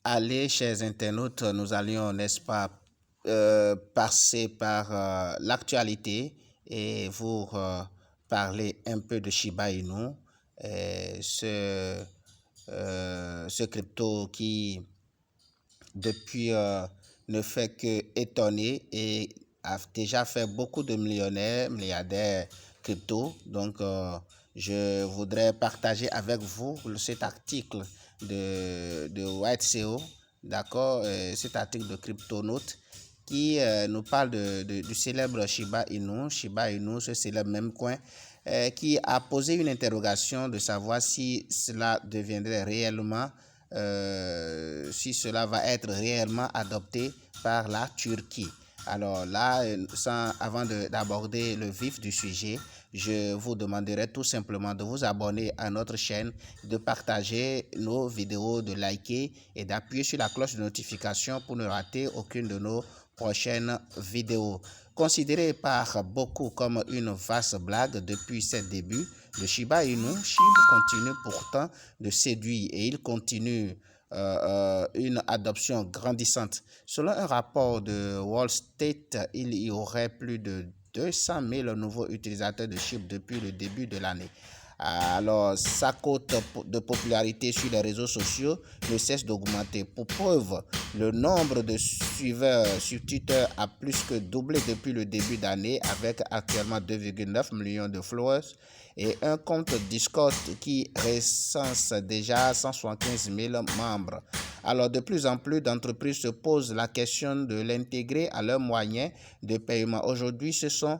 Allez, chers internautes, nous allions, n'est-ce pas, passer par l'actualité et vous parler un peu de Shiba Inu, ce crypto qui, depuis, ne fait que étonner et a déjà fait beaucoup de millionnaires, milliardaires crypto. Donc, je voudrais partager avec vous cet article de WhiteCO, d'accord, cet article de CryptoNote qui nous parle du célèbre Shiba Inu. Shiba Inu, ce célèbre même coin, qui a posé une interrogation de savoir si cela deviendrait réellement si cela va être réellement adopté par la Turquie. Alors là, avant d'aborder le vif du sujet, je vous demanderai tout simplement de vous abonner à notre chaîne, de partager nos vidéos, de liker et d'appuyer sur la cloche de notification pour ne rater aucune de nos prochaines vidéos. Considéré par beaucoup comme une vaste blague depuis ses débuts, le Shiba Inu continue pourtant de séduire et il continue une adoption grandissante. Selon un rapport de Wall Street, il y aurait plus de 200 000 nouveaux utilisateurs de Shiba depuis le début de l'année. Alors, sa cote de popularité sur les réseaux sociaux ne cesse d'augmenter. Pour preuve, le nombre de suiveurs sur Twitter a plus que doublé depuis le début d'année avec actuellement 2,9 millions de followers et un compte Discord qui recense déjà 175 000 membres. Alors, de plus en plus d'entreprises se posent la question de l'intégrer à leurs moyens de paiement. Aujourd'hui, ce sont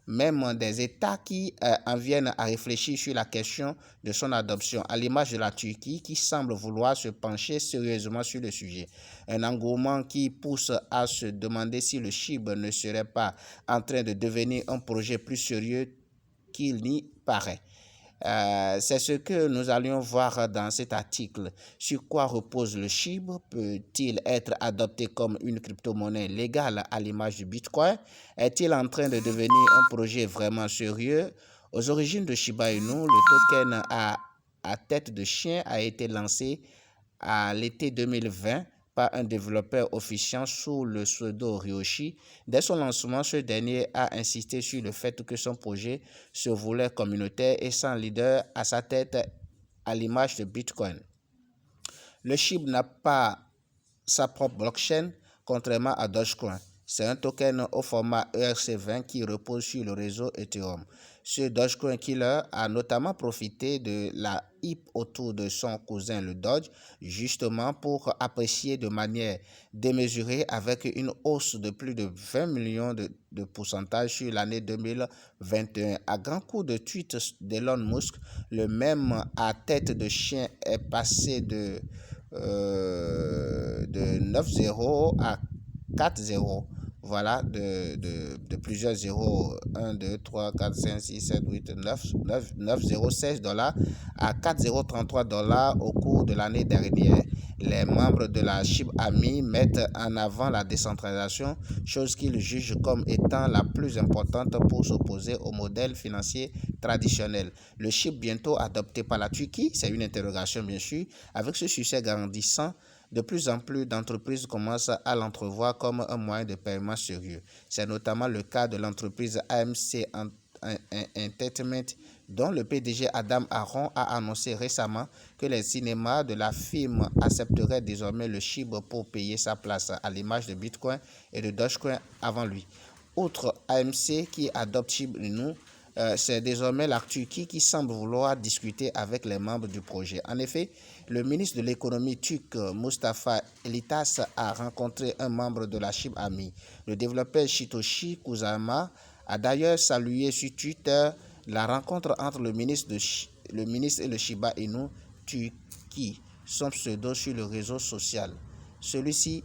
même des États qui en viennent à réfléchir sur la question de son adoption, à l'image de la Turquie qui semble vouloir se pencher sérieusement sur le sujet. Un engouement qui pousse à se demander si le Shiba ne serait pas en train de devenir un projet plus sérieux qu'il n'y paraît. C'est ce que nous allions voir dans cet article. Sur quoi repose le Shiba? Peut-il être adopté comme une crypto-monnaie légale à l'image du Bitcoin? Est-il en train de devenir un projet vraiment sérieux? Aux origines de Shiba Inu, le token à tête de chien a été lancé à l'été 2020 par un développeur officiant sous le pseudo Ryoshi. Dès son lancement, ce dernier a insisté sur le fait que son projet se voulait communautaire et sans leader à sa tête à l'image de Bitcoin. Le SHIB n'a pas sa propre blockchain, contrairement à Dogecoin. C'est un token au format ERC20 qui repose sur le réseau Ethereum. Ce Dogecoin Killer a notamment profité de la hype autour de son cousin le Doge, justement pour apprécier de manière démesurée avec une hausse de plus de 20 millions de pourcentage sur l'année 2021. À grand coup de tweets d'Elon Musk, le même à tête de chien est passé de 9-0 à 4-0. Voilà, de plusieurs zéros, 1, 2, 3, 4, 5, 6, 7, 8, 9, 0, 16 dollars à 4,033 dollars au cours de l'année dernière. Les membres de la Shiba Inu mettent en avant la décentralisation, chose qu'ils jugent comme étant la plus importante pour s'opposer au modèle financier traditionnel. Le Shiba bientôt adopté par la Turquie, c'est une interrogation bien sûr. Avec ce succès grandissant, de plus en plus d'entreprises commencent à l'entrevoir comme un moyen de paiement sérieux. C'est notamment le cas de l'entreprise AMC Entertainment, dont le PDG Adam Aron a annoncé récemment que les cinémas de la firme accepteraient désormais le Shiba pour payer sa place, à l'image de Bitcoin et de Dogecoin avant lui. Outre AMC qui adopte Shiba Inu, c'est désormais la Turquie qui semble vouloir discuter avec les membres du projet. En effet, le ministre de l'économie turc Mustafa Elitas a rencontré un membre de la Shiba Inu. Le développeur Shitoshi Kusama a d'ailleurs salué sur Twitter la rencontre entre le ministre et le Shiba Inu Turquie, son pseudo sur le réseau social. Celui-ci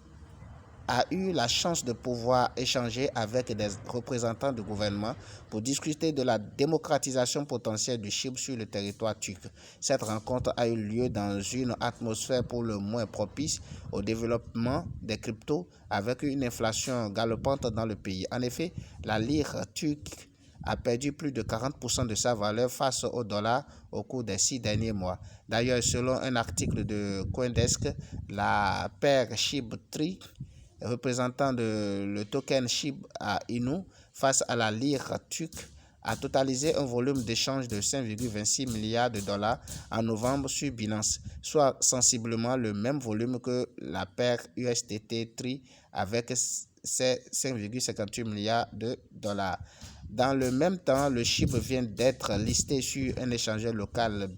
a eu la chance de pouvoir échanger avec des représentants du gouvernement pour discuter de la démocratisation potentielle du Shiba sur le territoire turc. Cette rencontre a eu lieu dans une atmosphère pour le moins propice au développement des cryptos avec une inflation galopante dans le pays. En effet, la lire turque a perdu plus de 40% de sa valeur face au dollar au cours des 6 derniers mois. D'ailleurs, selon un article de CoinDesk, la paire SHIB-3 représentant le token Shiba Inu face à la lire turque a totalisé un volume d'échange de 5,26 milliards de dollars en novembre sur Binance, soit sensiblement le même volume que la paire USDT-TRI avec ses 5,58 milliards de dollars. Dans le même temps, le SHIB vient d'être listé sur un échangeur local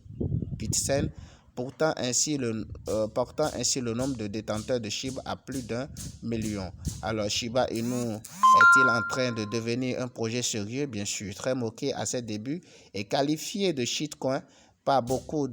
Bitsen, portant ainsi le nombre de détenteurs de Shiba à plus d'1 million. Alors, Shiba Inu est-il en train de devenir un projet sérieux? Bien sûr, très moqué à ses débuts et qualifié de shitcoin par beaucoup.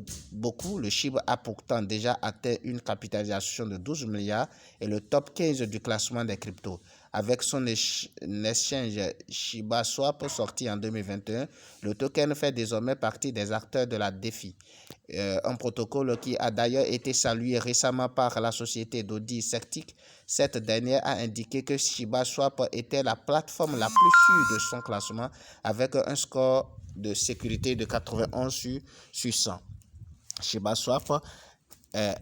Le Shiba a pourtant déjà atteint une capitalisation de 12 milliards et le top 15 du classement des cryptos. Avec son exchange Shiba Swap sorti en 2021, le token fait désormais partie des acteurs de la DeFi. Un protocole qui a d'ailleurs été salué récemment par la société d'Audi Sectic. Cette dernière a indiqué que Shiba Swap était la plateforme la plus sûre de son classement avec un score de sécurité de 91 sur 100. Shiba Swap est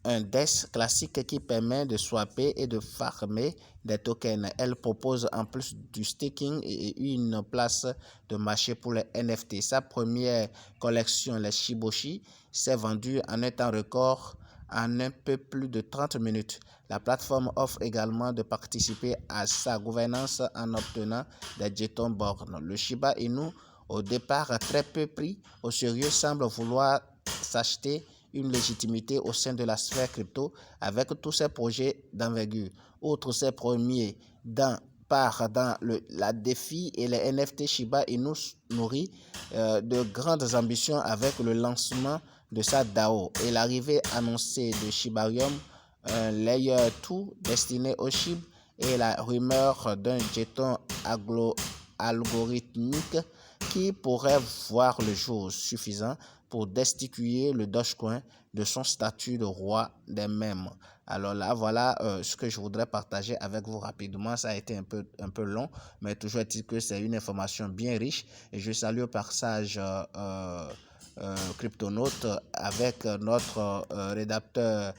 un DEX classique qui permet de swapper et de farmer des tokens. Elle propose en plus du staking et une place de marché pour les NFT. Sa première collection, les Shiboshi, s'est vendue en un temps record en un peu plus de 30 minutes. La plateforme offre également de participer à sa gouvernance en obtenant des jetons bornes. Le Shiba Inu, au départ très peu pris au sérieux, semble vouloir s'acheter une légitimité au sein de la sphère crypto avec tous ses projets d'envergure. Outre ses premiers dans la DeFi et les NFT, Shiba Inu nourrit de grandes ambitions avec le lancement de sa DAO et l'arrivée annoncée de Shibarium, un layer 2 destiné au SHIB, et la rumeur d'un jeton algorithmique qui pourrait voir le jour suffisant pour destituer le Dogecoin de son statut de roi des mèmes. Alors là, voilà ce que je voudrais partager avec vous rapidement. Ça a été un peu long, mais toujours est-il que c'est une information bien riche. Et je salue au passage Cryptonautes avec notre rédacteur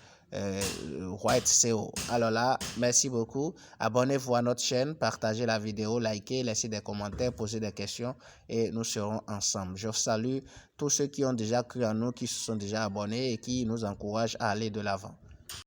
White CO. Alors là, merci beaucoup. Abonnez-vous à notre chaîne, partagez la vidéo, likez, laissez des commentaires, posez des questions et nous serons ensemble. Je salue tous ceux qui ont déjà cru en nous, qui se sont déjà abonnés et qui nous encouragent à aller de l'avant.